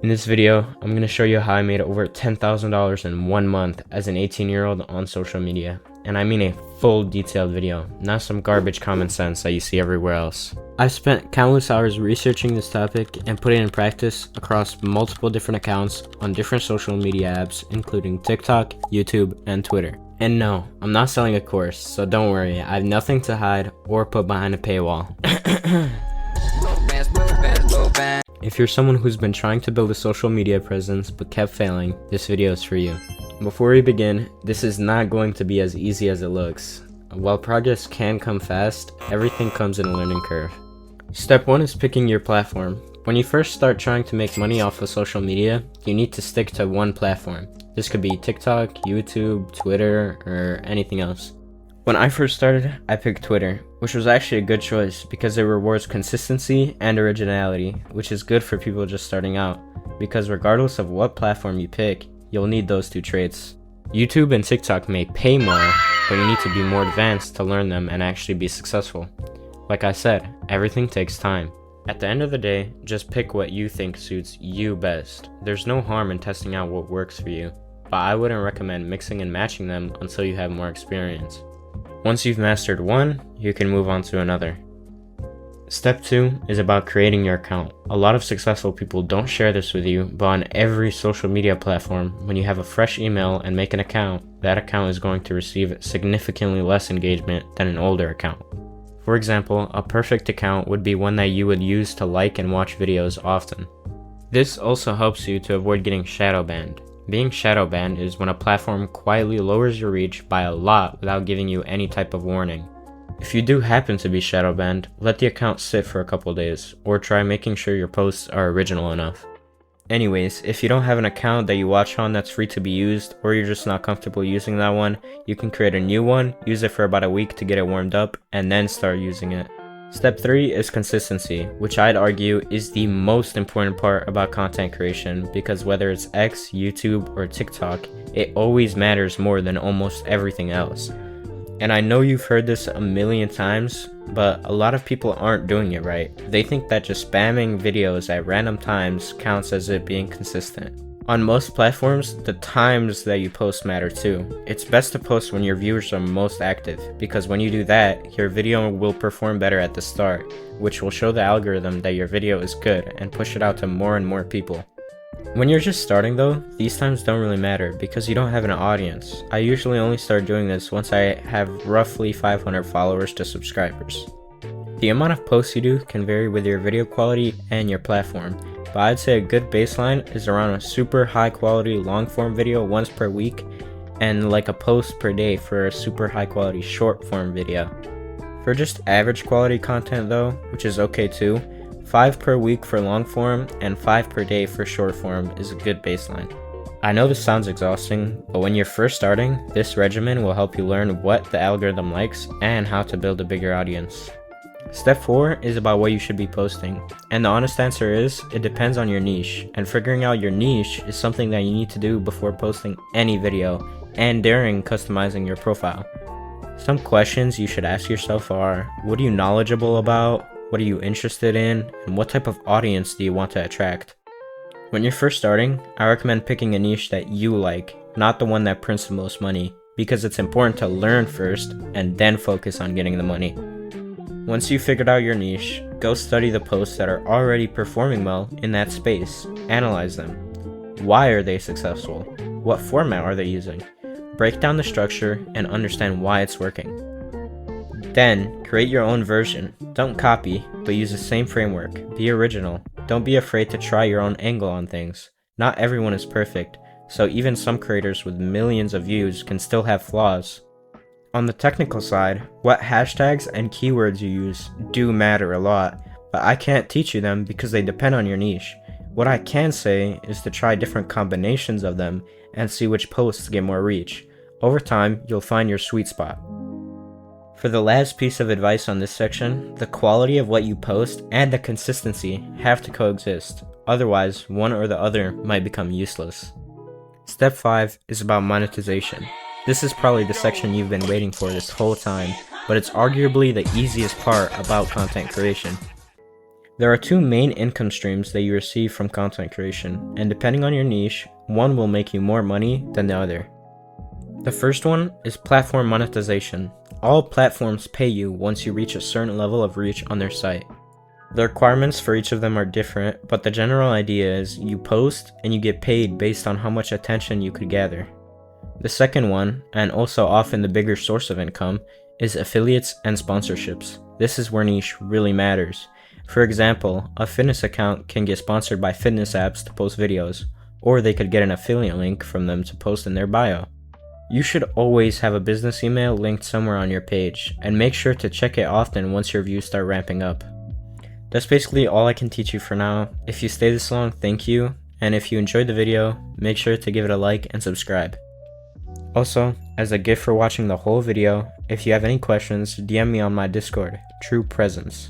In this video, I'm going to show you how I made over $10,000 in 1 month as an 18-year-old on social media. And I mean a full detailed video, not some garbage common sense that you see everywhere else. I've spent countless hours researching this topic and putting it in practice across multiple different accounts on different social media apps, including TikTok, YouTube, and Twitter. And no, I'm not selling a course, so don't worry, I have nothing to hide or put behind a paywall. If you're someone who's been trying to build a social media presence but kept failing, this video is for you. Before we begin, this is not going to be as easy as it looks. While progress can come fast, everything comes in a learning curve. Step 1 is picking your platform. When you first start trying to make money off of social media, you need to stick to one platform. This could be TikTok, YouTube, Twitter, or anything else. When I first started, I picked Twitter, which was actually a good choice because it rewards consistency and originality, which is good for people just starting out, because regardless of what platform you pick, you'll need those two traits. YouTube and TikTok may pay more, but you need to be more advanced to learn them and actually be successful. Like I said, everything takes time. At the end of the day, just pick what you think suits you best. There's no harm in testing out what works for you, but I wouldn't recommend mixing and matching them until you have more experience. Once you've mastered one, you can move on to another. Step 2 is about creating your account. A lot of successful people don't share this with you, but on every social media platform, when you have a fresh email and make an account, that account is going to receive significantly less engagement than an older account. For example, a perfect account would be one that you would use to like and watch videos often. This also helps you to avoid getting shadow banned. Being shadow banned is when a platform quietly lowers your reach by a lot without giving you any type of warning. If you do happen to be shadow banned, let the account sit for a couple days, or try making sure your posts are original enough. Anyways, if you don't have an account that you watch on that's free to be used, or you're just not comfortable using that one, you can create a new one, use it for about a week to get it warmed up, and then start using it. Step 3 is consistency, which I'd argue is the most important part about content creation, because whether it's X, YouTube, or TikTok, it always matters more than almost everything else. And I know you've heard this a million times, but a lot of people aren't doing it right. They think that just spamming videos at random times counts as it being consistent. On most platforms, the times that you post matter too. It's best to post when your viewers are most active, because when you do that, your video will perform better at the start, which will show the algorithm that your video is good and push it out to more and more people. When you're just starting though, these times don't really matter because you don't have an audience. I usually only start doing this once I have roughly 500 followers to subscribers. The amount of posts you do can vary with your video quality and your platform, but I'd say a good baseline is around a super high quality long form video once per week and like a post per day for a super high quality short form video. For just average quality content though, which is okay too, 5 per week for long form and 5 per day for short form is a good baseline. I know this sounds exhausting, but when you're first starting, this regimen will help you learn what the algorithm likes and how to build a bigger audience. Step 4 is about what you should be posting, and the honest answer is, it depends on your niche, and figuring out your niche is something that you need to do before posting any video, and during customizing your profile. Some questions you should ask yourself are, what are you knowledgeable about, what are you interested in, and what type of audience do you want to attract? When you're first starting, I recommend picking a niche that you like, not the one that prints the most money, because it's important to learn first, and then focus on getting the money. Once you've figured out your niche, go study the posts that are already performing well in that space. Analyze them. Why are they successful? What format are they using? Break down the structure and understand why it's working. Then, create your own version. Don't copy, but use the same framework. Be original. Don't be afraid to try your own angle on things. Not everyone is perfect, so even some creators with millions of views can still have flaws. On the technical side, what hashtags and keywords you use do matter a lot, but I can't teach you them because they depend on your niche. What I can say is to try different combinations of them and see which posts get more reach. Over time, you'll find your sweet spot. For the last piece of advice on this section, the quality of what you post and the consistency have to coexist. Otherwise, one or the other might become useless. Step 5 is about monetization. This is probably the section you've been waiting for this whole time, but it's arguably the easiest part about content creation. There are two main income streams that you receive from content creation, and depending on your niche, one will make you more money than the other. The first one is platform monetization. All platforms pay you once you reach a certain level of reach on their site. The requirements for each of them are different, but the general idea is you post and you get paid based on how much attention you could gather. The second one, and also often the bigger source of income, is affiliates and sponsorships. This is where niche really matters. For example, a fitness account can get sponsored by fitness apps to post videos, or they could get an affiliate link from them to post in their bio. You should always have a business email linked somewhere on your page, and make sure to check it often once your views start ramping up. That's basically all I can teach you for now. If you stayed this long, thank you, and if you enjoyed the video, make sure to give it a like and subscribe. Also, as a gift for watching the whole video, if you have any questions, DM me on my Discord, True Presence.